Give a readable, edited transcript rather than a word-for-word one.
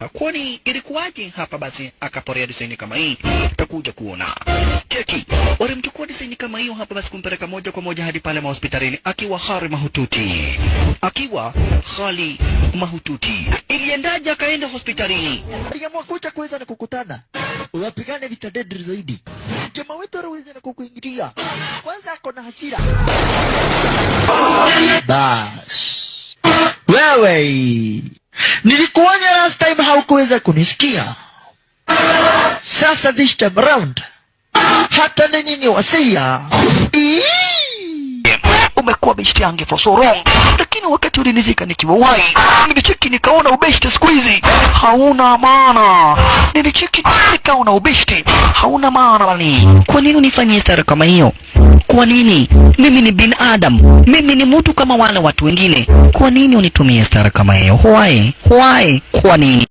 kwani ilikuwaje hapa basi akaporea design kama hii? Tutakuja kuona. Cheki, walimchukua design kama hiyo hapa basi kumpeleka moja kwa moja hadi pale hospitalini akiwa hali mahututi. Akiwa hali mahututi. Iliendaje akaenda hospitalini? Aliamua kuja kuweza na kukutana. Wapigane vita deadly zaidi. Jamaa wetu anaweza na kukuingilia. Kwanza ako na hasira. Bas. Wewe. Nilikuonya last time haukuweza kunisikia. Sasa this time around. Hata na nyinyi wasia. Umekuwa beshte yangu for so long. Lakini wakati ulinizika nikiwa uhai, nilicheki nikaona ubeshte siku hizi hauna maana. Nilicheki nikaona ubeshte hauna maana bali. Kwa nini unifanyie stara kama hiyo? Kwa nini? Mimi ni binadamu. Mimi ni mtu kama wale watu wengine. Kwa nini unitumie stara kama hiyo? Why? Kwa nini?